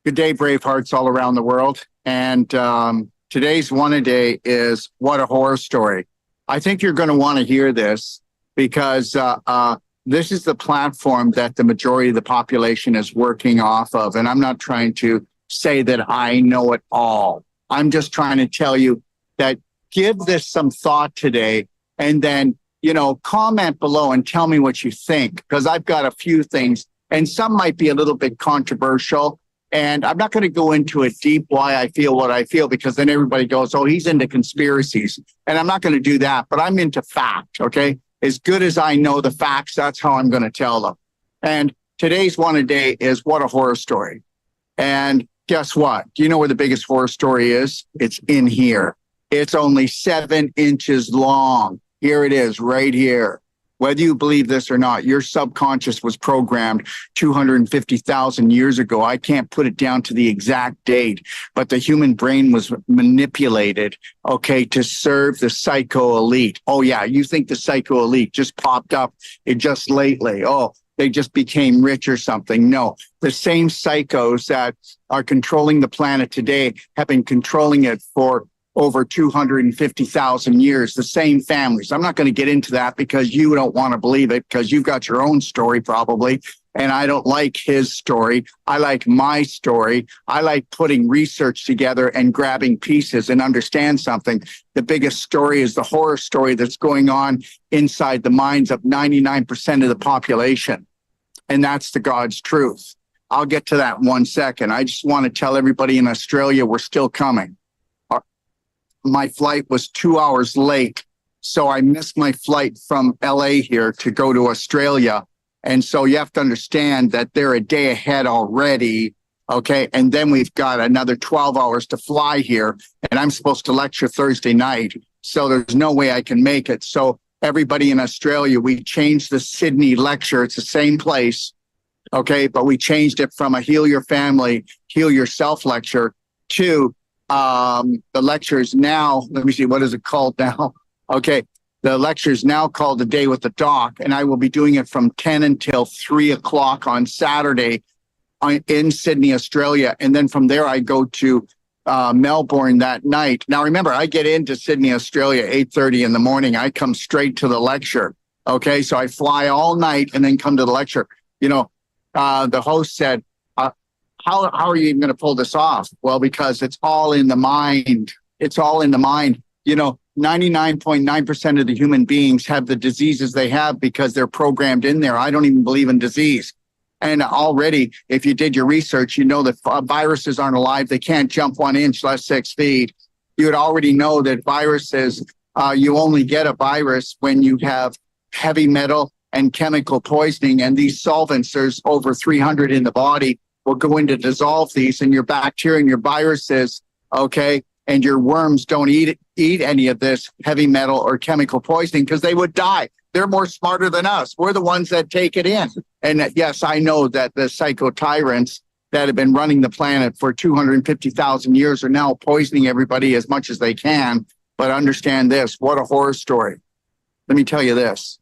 Good day, Bravehearts all around the world. And today's one a day is what a horror story. I think you're going to want to hear this because this is the platform that the majority of the population is working off of. And I'm not trying to say that I know it all. I'm just trying to tell you that give this some thought today and then, comment below and tell me what you think, because I've got a few things and some might be a little bit controversial. And I'm not going to go into it deep why I feel what I feel, because then everybody goes, oh, he's into conspiracies. And I'm not going to do that, but I'm into fact, okay? As good as I know the facts, that's how I'm going to tell them. And today's one a day is what a horror story. And guess what? Do you know where the biggest horror story is? It's in here. It's only 7 inches long. Here it is, right here. Whether you believe this or not, your subconscious was programmed 250,000 years ago. I can't put it down to the exact date, but the human brain was manipulated, okay, to serve the psycho elite. Oh, yeah, you think the psycho elite just popped up just lately. Oh, they just became rich or something. No, the same psychos that are controlling the planet today have been controlling it for over 250,000 years, the same families. I'm not going to get into that because you don't want to believe it, because you've got your own story probably. And I don't like his story. I like my story. I like putting research together and grabbing pieces and understand something. The biggest story is the horror story that's going on inside the minds of 99% of the population. And that's the God's truth. I'll get to that in 1 second. I just want to tell everybody in Australia, we're still coming. My flight was 2 hours late, so I missed my flight from LA here to go to Australia. And so you have to understand that they're a day ahead already, okay? And then we've got another 12 hours to fly here, and I'm supposed to lecture Thursday night, so there's no way I can make it. So everybody in Australia, we changed the Sydney lecture. It's the same place, okay? But we changed it from a Heal Your Family, Heal Yourself lecture to the lecture is now, let me see, what is it called now? Okay, the lecture is now called The Day with the Doc, and I will be doing it from 10 until 3 o'clock on Saturday in Sydney, Australia. And then from there, I go to Melbourne that night. Now, remember, I get into Sydney, Australia, 8:30 in the morning. I come straight to the lecture. Okay, so I fly all night and then come to the lecture. The host said, How are you even going to pull this off? Well, because it's all in the mind. It's all in the mind. 99.9% of the human beings have the diseases they have because they're programmed in there. I don't even believe in disease. And already, if you did your research, you know that viruses aren't alive. They can't jump 1 inch, less 6 feet. You would already know that viruses, you only get a virus when you have heavy metal and chemical poisoning. And these solvents, there's over 300 in the body, will go in to dissolve these, and your bacteria and your viruses, okay, and your worms don't eat any of this heavy metal or chemical poisoning because they would die. They're more smarter than us. We're the ones that take it in. And yes, I know that the psycho tyrants that have been running the planet for 250,000 years are now poisoning everybody as much as they can. But understand this, what a horror story. Let me tell you this,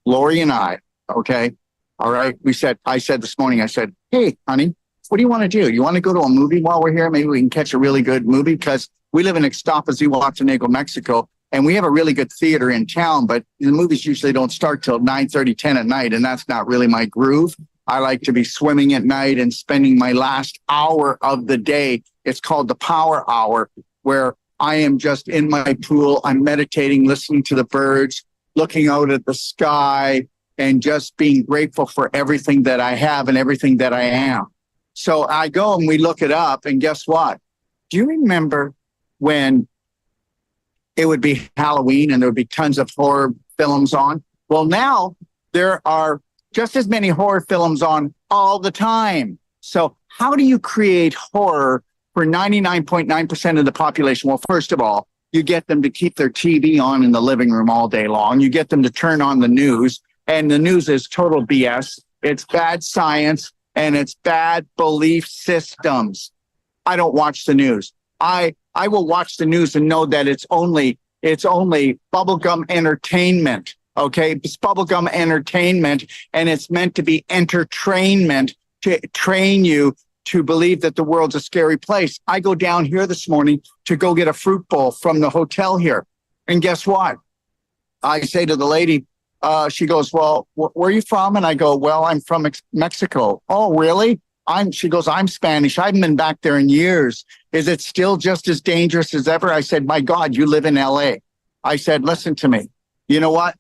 Lori and I, okay, all right. I said this morning, hey, honey, what do you want to do? You want to go to a movie while we're here? Maybe we can catch a really good movie, because we live in Ixtapas, Montenegro, Mexico, and we have a really good theater in town, but the movies usually don't start till 9:30, 10 at night. And that's not really my groove. I like to be swimming at night and spending my last hour of the day. It's called the power hour, where I am just in my pool. I'm meditating, listening to the birds, looking out at the sky, and just being grateful for everything that I have and everything that I am. So I go and we look it up, and guess what? Do you remember when it would be Halloween and there would be tons of horror films on? Well, now there are just as many horror films on all the time. So how do you create horror for 99.9% of the population? Well, first of all, you get them to keep their TV on in the living room all day long. You get them to turn on the news. And the news is total BS. It's bad science, and it's bad belief systems. I don't watch the news. I will watch the news and know that it's only bubblegum entertainment. Okay, it's bubblegum entertainment, and it's meant to be entertainment to train you to believe that the world's a scary place. I go down here this morning to go get a fruit bowl from the hotel here. And guess what? I say to the lady, she goes, well, where are you from? And I go, well, I'm from Mexico. Oh, really? She goes, I'm Spanish. I haven't been back there in years. Is it still just as dangerous as ever? I said, my God, you live in LA. I said, listen to me. You know what?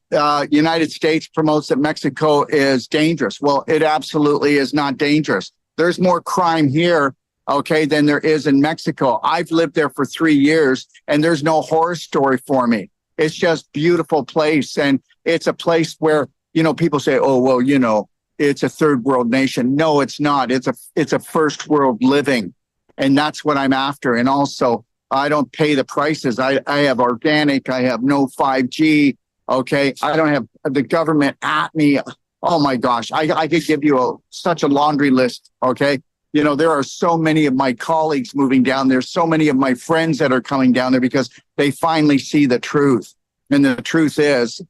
United States promotes that Mexico is dangerous. Well, it absolutely is not dangerous. There's more crime here, okay, than there is in Mexico. I've lived there for 3 years and there's no horror story for me. It's just beautiful place. And it's a place where, people say, oh, well, it's a third world nation. No, it's not. It's a first world living. And that's what I'm after. And also, I don't pay the prices. I have organic. I have no 5G. Okay. I don't have the government at me. Oh my gosh. I could give you such a laundry list. Okay. There are so many of my colleagues moving down there, so many of my friends that are coming down there because they finally see the truth. And the truth is,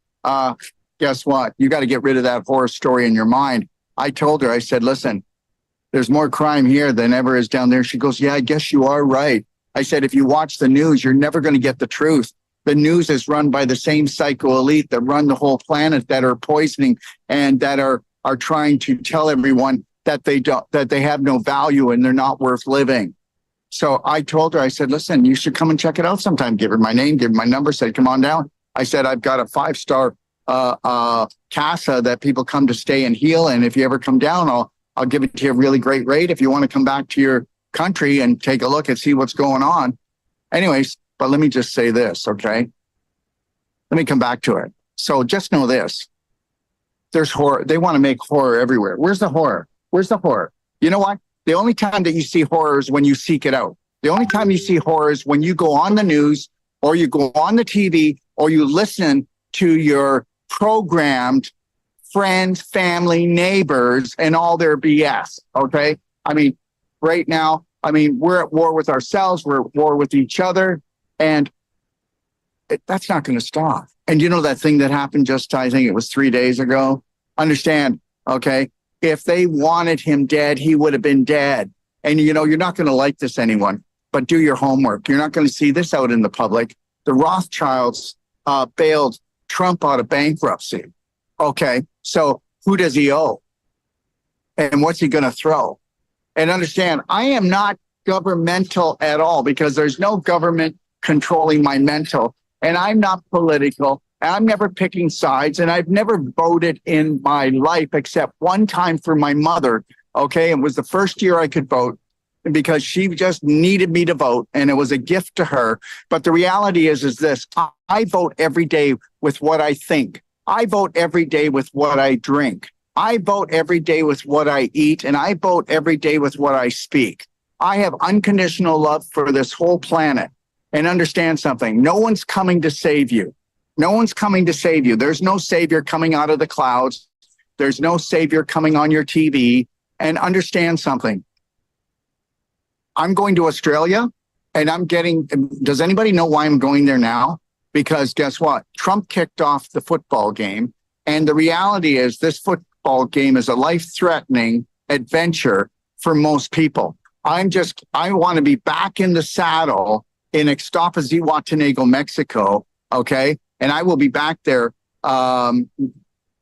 guess what? You got to get rid of that horror story in your mind. I told her, I said, listen, there's more crime here than ever is down there. She goes, yeah, I guess you are right. I said, if you watch the news, you're never going to get the truth. The news is run by the same psycho elite that run the whole planet, that are poisoning and that are trying to tell everyone that they have no value and they're not worth living. So I told her, I said, listen, you should come and check it out sometime. Give her my name, give her my number, said, come on down. I said, I've got a 5-star casa that people come to stay and heal. And if you ever come down, I'll give it to you a really great rate. If you want to come back to your country and take a look and see what's going on. Anyways, but let me just say this, okay? Let me come back to it. So just know this. There's horror. They want to make horror everywhere. Where's the horror? Where's the horror? You know what? The only time that you see horror is when you seek it out. The only time you see horror is when you go on the news or you go on the TV or you listen to your programmed friends, family, neighbors, and all their BS, okay? I mean, right now, we're at war with ourselves. We're at war with each other. And that's not going to stop. And that thing that happened just, I think it was 3 days ago? Understand, okay? If they wanted him dead, he would have been dead. And, you're not going to like this, anyone, but do your homework. You're not going to see this out in the public. The Rothschilds bailed Trump out of bankruptcy. Okay, so who does he owe? And what's he going to throw? And understand, I am not governmental at all because there's no government controlling my mental. And I'm not political. And I'm never picking sides. And I've never voted in my life except one time for my mother. Okay, it was the first year I could vote because she just needed me to vote. And it was a gift to her. But the reality is this. I vote every day with what I think. I vote every day with what I drink. I vote every day with what I eat, and I vote every day with what I speak. I have unconditional love for this whole planet. And understand something, no one's coming to save you. No one's coming to save you. There's no savior coming out of the clouds. There's no savior coming on your TV. And understand something. I'm going to Australia, and does anybody know why I'm going there now? Because guess what? Trump kicked off the football game. And the reality is this football game is a life-threatening adventure for most people. I want to be back in the saddle in Ixtapa, Zihuatanejo, Mexico. Okay. And I will be back there around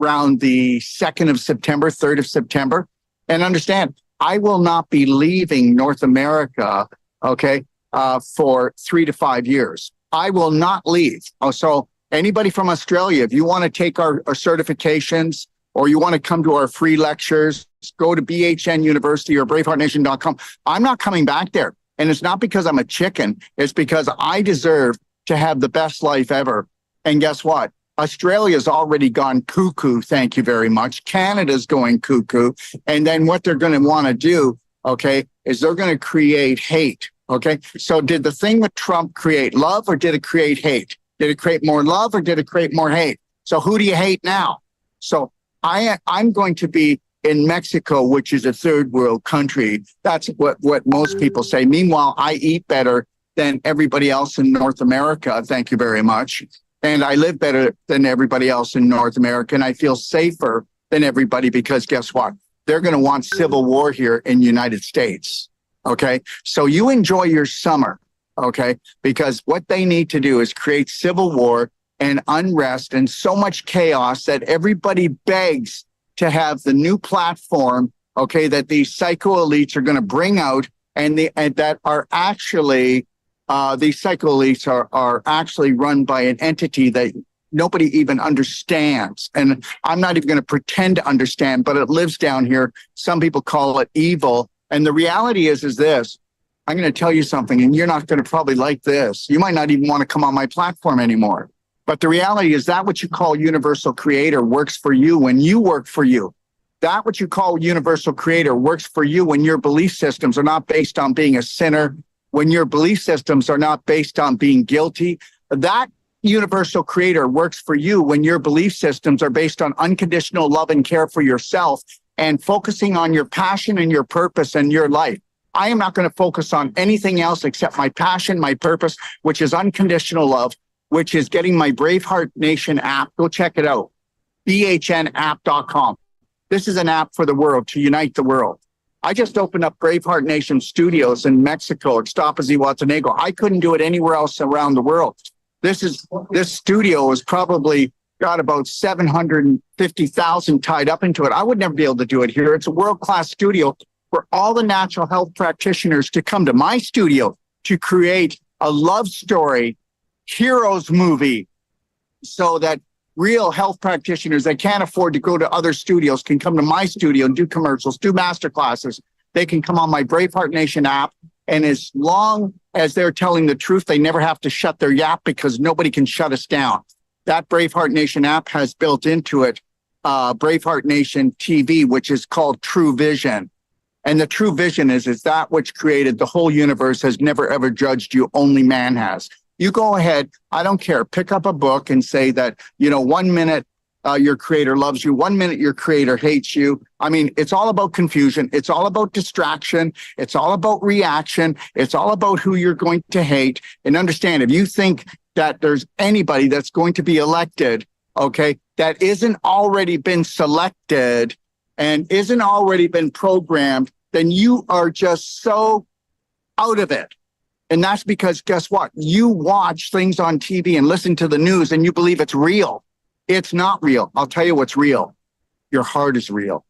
the 2nd of September, 3rd of September. And understand, I will not be leaving North America, okay, for 3 to 5 years. I will not leave. So anybody from Australia, if you want to take our certifications or you want to come to our free lectures, go to BHN University or BraveHeartNation.com. I'm not coming back there. And it's not because I'm a chicken. It's because I deserve to have the best life ever. And guess what? Australia's already gone cuckoo. Thank you very much. Canada's going cuckoo. And then what they're going to want to do, okay, is they're going to create hate. Okay. So did the thing with Trump create love or did it create hate? Did it create more love or did it create more hate? So who do you hate now? So I'm going to be in Mexico, which is a third world country. That's what most people say. Meanwhile, I eat better than everybody else in North America. Thank you very much. And I live better than everybody else in North America. And I feel safer than everybody because guess what? they're going to want civil war here in the United States. Okay. So you enjoy your summer. Okay. Because what they need to do is create civil war and unrest and so much chaos that everybody begs to have the new platform, okay, that these psycho elites are going to bring out, and that are actually, these psycho elites are actually run by an entity that nobody even understands. And I'm not even going to pretend to understand, but it lives down here. Some people call it evil. And the reality is this. I'm going to tell you something, and you're not going to probably like this. You might not even want to come on my platform anymore. But the reality is that what you call universal creator works for you when you work for you. That what you call universal creator works for you when your belief systems are not based on being a sinner, when your belief systems are not based on being guilty. That universal creator works for you when your belief systems are based on unconditional love and care for yourself and focusing on your passion and your purpose and your life. I am not going to focus on anything else except my passion, my purpose, which is unconditional love, which is getting my Braveheart Nation app. Go check it out. BHNapp.com. This is an app for the world, to unite the world. I just opened up Braveheart Nation Studios in Mexico, Ixtapas y Huatanego. I couldn't do it anywhere else around the world. This studio is probably got about 750,000 tied up into it. I would never be able to do it here. It's a world-class studio for all the natural health practitioners to come to my studio to create a love story, heroes movie, so that real health practitioners that can't afford to go to other studios can come to my studio and do commercials, do master classes. They can come on my Braveheart Nation app. And as long as they're telling the truth, they never have to shut their yap because nobody can shut us down. That Braveheart Nation app has built into it Braveheart Nation TV, which is called True Vision. And the true vision is that which created the whole universe has never, ever judged you. Only man has. You go ahead. I don't care. Pick up a book and say that, 1 minute your creator loves you. 1 minute your creator hates you. I mean, it's all about confusion. It's all about distraction. It's all about reaction. It's all about who you're going to hate. And understand, if you think that there's anybody that's going to be elected, okay, that isn't already been selected and isn't already been programmed, then you are just so out of it. And that's because, guess what? You watch things on TV and listen to the news and you believe it's real. It's not real. I'll tell you what's real. Your heart is real.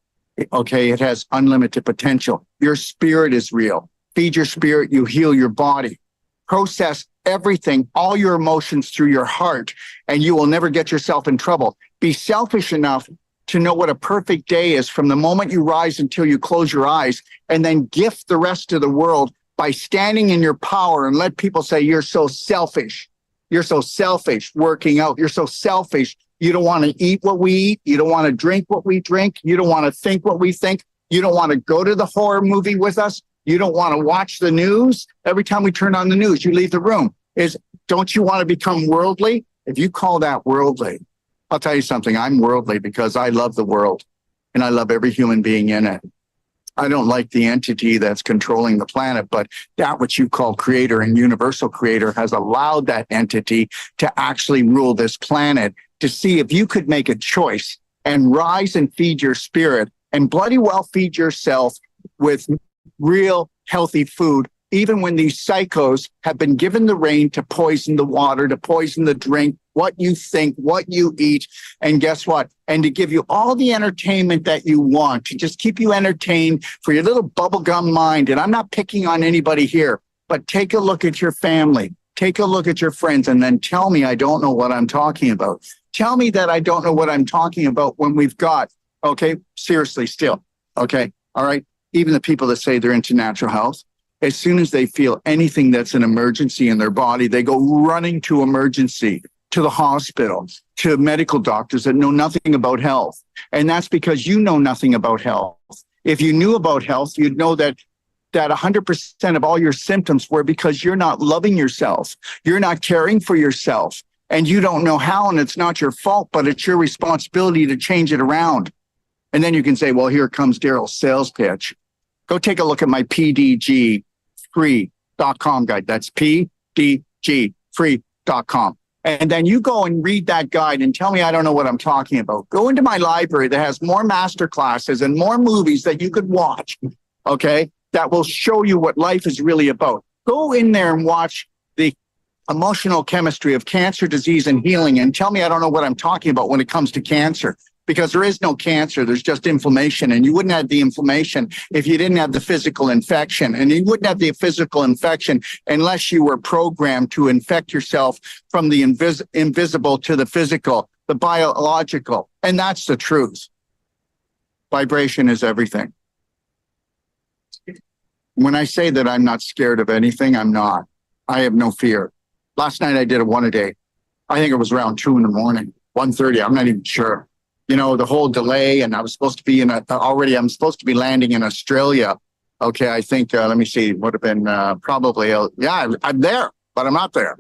Okay, it has unlimited potential. Your spirit is real. Feed your spirit, you heal your body. Process everything, all your emotions through your heart, and you will never get yourself in trouble. Be selfish enough to know what a perfect day is from the moment you rise until you close your eyes, and then gift the rest of the world by standing in your power and let people say, you're so selfish. You're so selfish working out. You're so selfish. You don't want to eat what we eat. You don't want to drink what we drink. You don't want to think what we think. You don't want to go to the horror movie with us. You don't want to watch the news. Every time we turn on the news, you leave the room. Don't you want to become worldly? If you call that worldly, I'll tell you something. I'm worldly because I love the world and I love every human being in it. I don't like the entity that's controlling the planet, but that which you call creator and universal creator has allowed that entity to actually rule this planet, to see if you could make a choice and rise and feed your spirit and bloody well feed yourself with real healthy food, even when these psychos have been given the rein to poison the water, to poison the drink, what you think, what you eat, and guess what? And to give you all the entertainment that you want, to just keep you entertained for your little bubblegum mind. And I'm not picking on anybody here, but take a look at your family, take a look at your friends, and then tell me I don't know what I'm talking about. Tell me that I don't know what I'm talking about when we've got, okay, seriously still, okay, all right, even the people that say they're into natural health, as soon as they feel anything that's an emergency in their body, they go running to emergency, to the hospital, to medical doctors that know nothing about health. And that's because you know nothing about health. If you knew about health, you'd know that 100% of all your symptoms were because you're not loving yourself. You're not caring for yourself. And you don't know how, and it's not your fault, but it's your responsibility to change it around. And then you can say, well, here comes Daryl's sales pitch. Go take a look at my PDGfree.com guide. That's PDGfree.com. And then you go and read that guide and tell me I don't know what I'm talking about. Go into my library that has more master classes and more movies that you could watch, okay, that will show you what life is really about. Go in there and watch the emotional chemistry of cancer, disease, and healing and tell me I don't know what I'm talking about when it comes to cancer. Because there is no cancer, there's just inflammation. And you wouldn't have the inflammation if you didn't have the physical infection. And you wouldn't have the physical infection unless you were programmed to infect yourself from the invisible to the physical, the biological. And that's the truth. Vibration is everything. When I say that I'm not scared of anything, I'm not. I have no fear. Last night I did a one a day. I think it was around 2 a.m, 1:30. I'm not even sure. You know, the whole delay, and I was supposed to be I'm supposed to be landing in Australia. Okay, I think, let me see, would have been probably, I'm there, but I'm not there.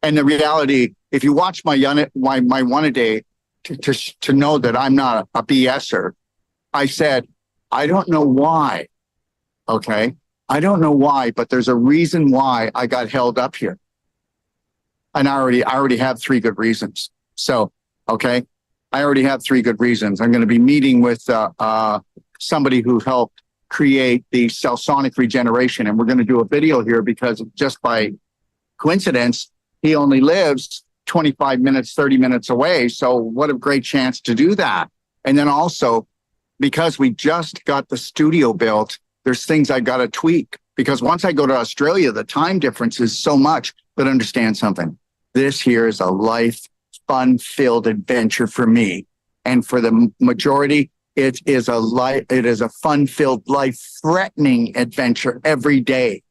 And the reality, if you watch my one a day to know that I'm not a BSer, I said, I don't know why, okay? I don't know why, but there's a reason why I got held up here. And I already have 3 good reasons. So, okay. I already have 3 good reasons. I'm going to be meeting with somebody who helped create the cell-sonic regeneration. And we're going to do a video here because just by coincidence, he only lives 25 minutes, 30 minutes away. So what a great chance to do that. And then also, because we just got the studio built, there's things I got to tweak. Because once I go to Australia, the time difference is so much. But understand something. This here is a fun-filled adventure for me, and for the majority, it is a fun-filled, life-threatening adventure every day.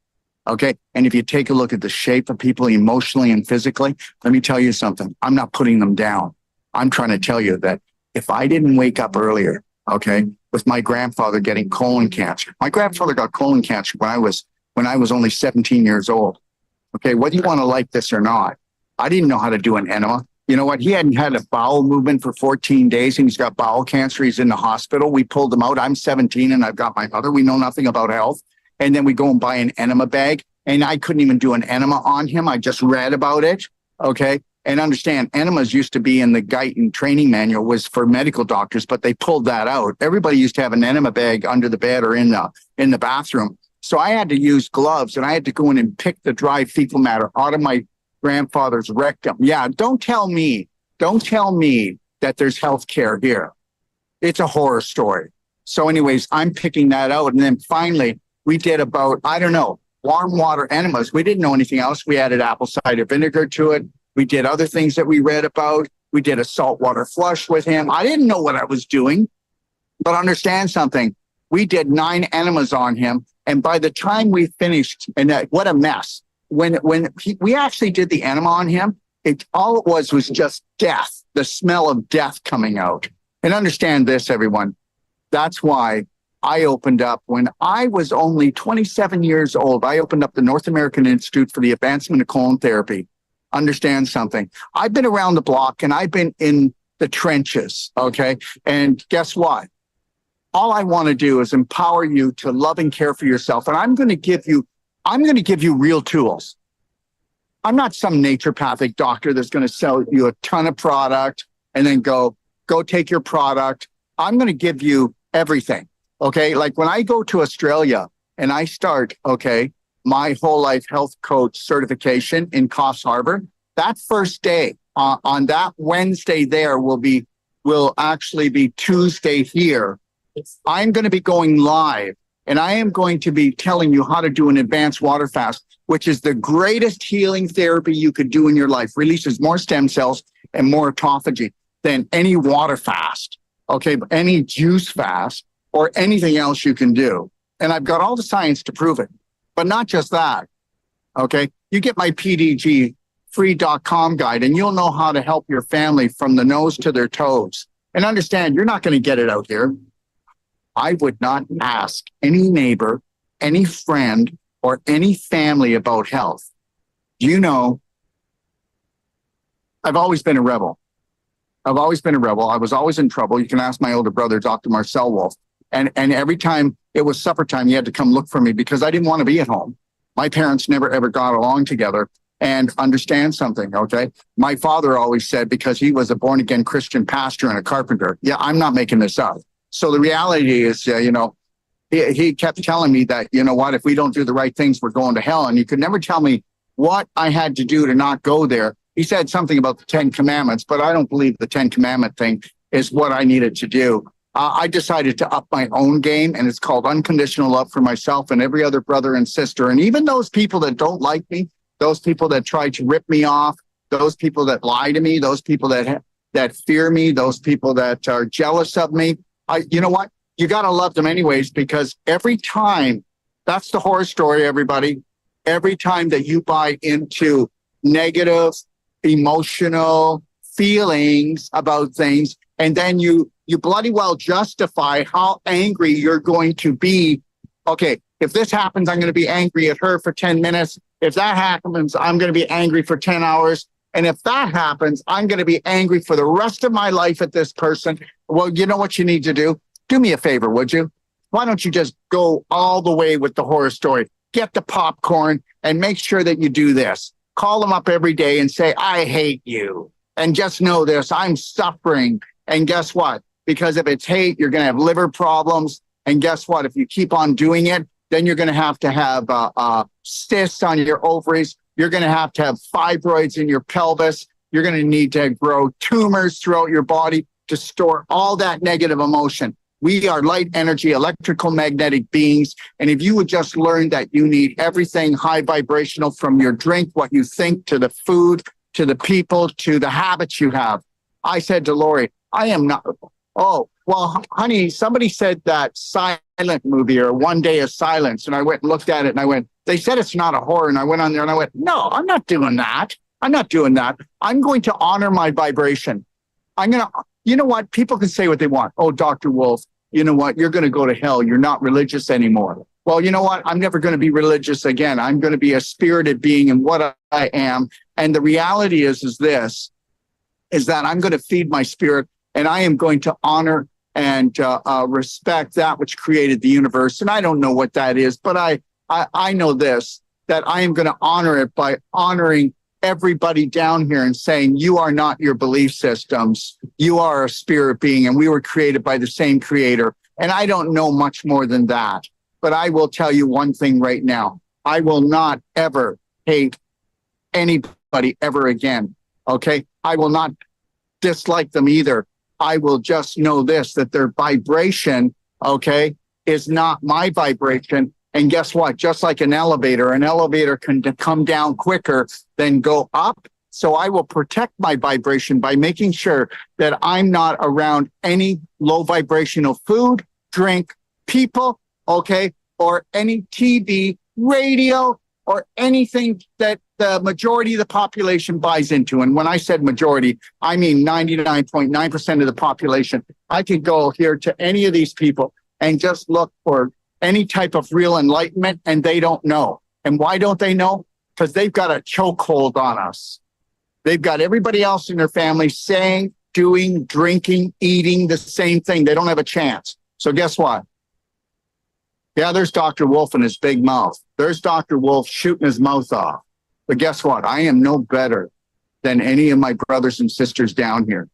Okay, and if you take a look at the shape of people emotionally and physically, let me tell you something. I'm not putting them down. I'm trying to tell you that if I didn't wake up earlier, okay, with my grandfather getting colon cancer, my grandfather got colon cancer when I was only 17 years old. Okay, whether you want to like this or not, I didn't know how to do an enema. You know what? He hadn't had a bowel movement for 14 days and he's got bowel cancer. He's in the hospital. We pulled him out. I'm 17 and I've got my mother. We know nothing about health. And then we go and buy an enema bag. And I couldn't even do an enema on him. I just read about it. Okay. And understand, enemas used to be in the Guyton training manual, was for medical doctors, but they pulled that out. Everybody used to have an enema bag under the bed or in the bathroom. So I had to use gloves and I had to go in and pick the dry fecal matter out of my grandfather's rectum. Yeah, don't tell me that there's health care here. It's a horror story. So anyways, I'm picking that out. And then finally, we did about, warm water enemas. We didn't know anything else. We added apple cider vinegar to it. We did other things that we read about. We did a saltwater flush with him. I didn't know what I was doing, but understand something. We did 9 enemas on him. And by the time we finished, and what a mess. When we actually did the enema on him, all it was just death, the smell of death coming out. And understand this, everyone. That's why I opened up, when I was only 27 years old, I opened up the North American Institute for the Advancement of Colon Therapy. Understand something. I've been around the block and I've been in the trenches, okay? And guess what? All I want to do is empower you to love and care for yourself. And I'm going to give you real tools. I'm not some naturopathic doctor that's going to sell you a ton of product and then go take your product. I'm going to give you everything. Okay. Like when I go to Australia and I start, my whole life health coach certification in Coffs Harbour, that first day on that Wednesday there will actually be Tuesday here. I'm going to be going live. And I am going to be telling you how to do an advanced water fast, which is the greatest healing therapy you could do in your life. Releases more stem cells and more autophagy than any water fast, any juice fast or anything else you can do. And I've got all the science to prove it. But not just that, You get my PDGfree.com guide and you'll know how to help your family from the nose to their toes. And understand, you're not going to get it out here. I would not ask any neighbor, any friend, or any family about health. Do you know, I've always been a rebel. I was always in trouble. You can ask my older brother, Dr. Marcel Wolf. And every time it was supper time, he had to come look for me because I didn't want to be at home. My parents never, ever got along together. and understand something. Okay. My father always said, because he was a born again Christian pastor and a carpenter. Yeah, I'm not making this up. So the reality is, he kept telling me that, you know what, if we don't do the right things, we're going to hell. And he could never tell me what I had to do to not go there. He said something about the 10 Commandments, but I don't believe the 10 Commandment thing is what I needed to do. I decided to up my own game, and it's called unconditional love for myself and every other brother and sister. And even those people that don't like me, those people that try to rip me off, those people that lie to me, those people that fear me, those people that are jealous of me, you know what? You got to love them anyways, because every time, that's the horror story, everybody. Every time that you buy into negative, emotional feelings about things, and then you bloody well justify how angry you're going to be. Okay, if this happens, I'm going to be angry at her for 10 minutes. If that happens, I'm going to be angry for 10 hours. And if that happens, I'm going to be angry for the rest of my life at this person. Well, you know what you need to do? Do me a favor, would you? Why don't you just go all the way with the horror story? Get the popcorn and make sure that you do this. Call them up every day and say, I hate you. And just know this, I'm suffering. And guess what? Because if it's hate, you're going to have liver problems. And guess what? If you keep on doing it, then you're going to have cysts on your ovaries. You're going to have fibroids in your pelvis. You're going to need to grow tumors throughout your body to store all that negative emotion. We are light energy, electrical magnetic beings. And if you would just learn that you need everything high vibrational, from your drink, what you think, to the food, to the people, to the habits you have. I said to Lori, I am not. Oh, well, honey, somebody said that silent movie, or One Day of Silence. And I went and looked at it, and I went, they said it's not a horror. And I went on there and I went, no, I'm not doing that. I'm not doing that. I'm going to honor my vibration. You know what? People can say what they want. Oh, Dr. Wolf, you know what? You're going to go to hell. You're not religious anymore. Well, you know what? I'm never going to be religious again. I'm going to be a spirited being in what I am. And the reality is that I'm going to feed my spirit, and I am going to honor and respect that which created the universe. And I don't know what that is, but I know this, that I am going to honor it by honoring everybody down here and saying, you are not your belief systems. You are a spirit being, and we were created by the same creator. And I don't know much more than that. But I will tell you one thing right now. I will not ever hate anybody ever again. Okay? I will not dislike them either. I will just know this, that their vibration, okay, is not my vibration. And guess what? Just like an elevator can come down quicker than go up. So I will protect my vibration by making sure that I'm not around any low vibrational food, drink, people, okay, or any TV, radio, or anything that the majority of the population buys into. And when I said majority, I mean 99.9% of the population. I could go here to any of these people and just look for any type of real enlightenment, and they don't know. And why don't they know? Because they've got a chokehold on us. They've got everybody else in their family saying, doing, drinking, eating the same thing. They don't have a chance. So guess what? Yeah, there's Dr. Wolf and his big mouth. There's Dr. Wolf shooting his mouth off. But guess what? I am no better than any of my brothers and sisters down here.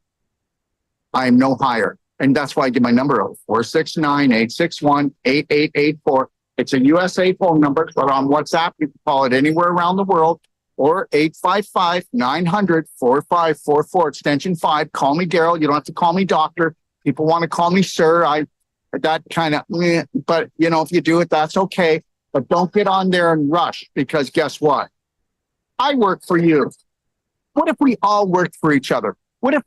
I am no higher. And that's why I give my number out, 469-861-8884. It's a USA phone number, but on WhatsApp, you can call it anywhere around the world, or 855-900-4544, extension 5. Call me Daryl. You don't have to call me doctor. People want to call me sir. That kind of, but you know, if you do it, that's okay. But don't get on there and rush, because guess what? I work for you. What if we all worked for each other? What if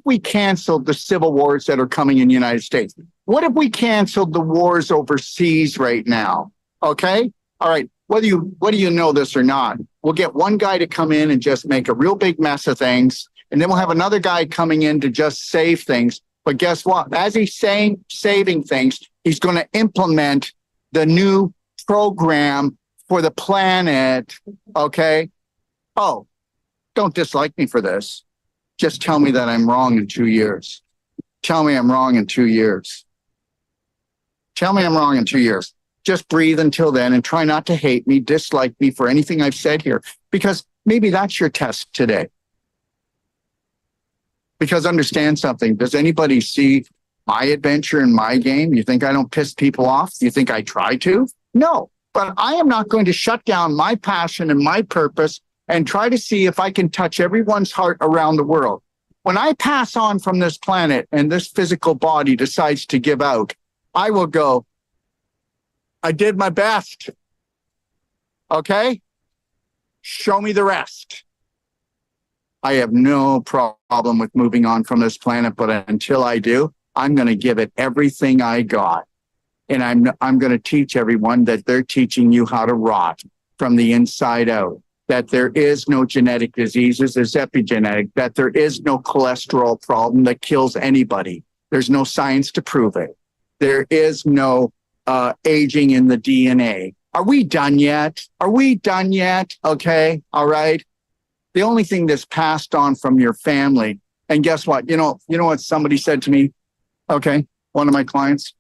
we canceled the civil wars that are coming in the United States? What if we canceled the wars overseas right now? Okay? All right. Whether you know this or not, we'll get one guy to come in and just make a real big mess of things. And then we'll have another guy coming in to just save things. But guess what? As he's saving things, he's going to implement the new program for the planet. Okay? Oh, don't dislike me for this. Just tell me that I'm wrong in 2 years. Tell me I'm wrong in 2 years. Tell me I'm wrong in 2 years. just breathe until then and try not to hate me, dislike me for anything I've said here, because maybe that's your test today. Because understand something, does anybody see my adventure in my game? You think I don't piss people off? You think I try to? No, but I am not going to shut down my passion and my purpose and try to see if I can touch everyone's heart around the world. When I pass on from this planet and this physical body decides to give out, I will go, I did my best. Okay? Show me the rest. I have no problem with moving on from this planet, but until I do, I'm going to give it everything I got. And I'm going to teach everyone that they're teaching you how to rot from the inside out, that there is no genetic diseases, there's epigenetic, that there is no cholesterol problem that kills anybody. There's no science to prove it. There is no aging in the DNA. Are we done yet? Are we done yet? Okay. All right. The only thing that's passed on from your family. And guess what? You know what somebody said to me? Okay. One of my clients,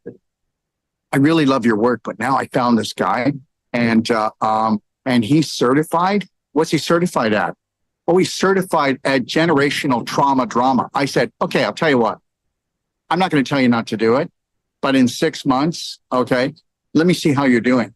I really love your work, but now I found this guy and he's certified. What's he certified at? Oh, he's certified at generational trauma drama. I said, okay, I'll tell you what. I'm not going to tell you not to do it, but in 6 months, okay, let me see how you're doing.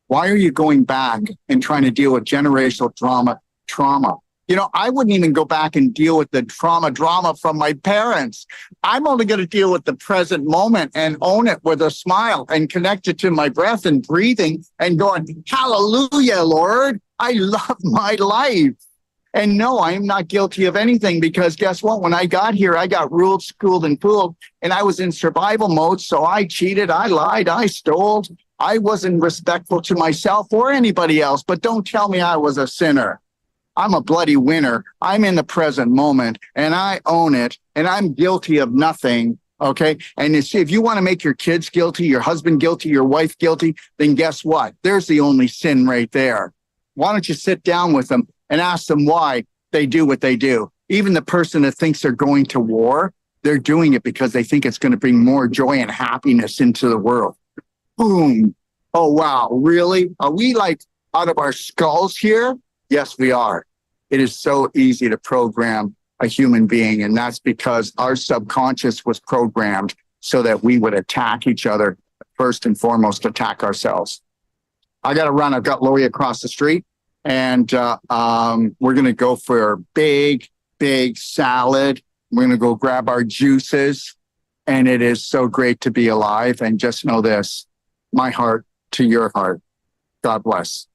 Why are you going back and trying to deal with generational trauma? You know, I wouldn't even go back and deal with the drama from my parents. I'm only going to deal with the present moment and own it with a smile and connect it to my breath and breathing and going, hallelujah, Lord, I love my life. And no, I'm not guilty of anything because guess what? When I got here, I got ruled, schooled, and fooled, and I was in survival mode. So I cheated, I lied, I stole. I wasn't respectful to myself or anybody else, but don't tell me I was a sinner. I'm a bloody winner. I'm in the present moment and I own it and I'm guilty of nothing. Okay. And if you want to make your kids guilty, your husband guilty, your wife guilty, then guess what? There's the only sin right there. Why don't you sit down with them and ask them why they do what they do? Even the person that thinks they're going to war, they're doing it because they think it's going to bring more joy and happiness into the world. Boom. Oh, wow. Really? Are we like out of our skulls here? Yes, we are. It is so easy to program a human being, and that's because our subconscious was programmed so that we would attack each other, first and foremost, attack ourselves. I got to run. I've got Lori across the street, and we're going to go for a big salad. We're going to go grab our juices, and it is so great to be alive. And just know this, my heart to your heart. God bless.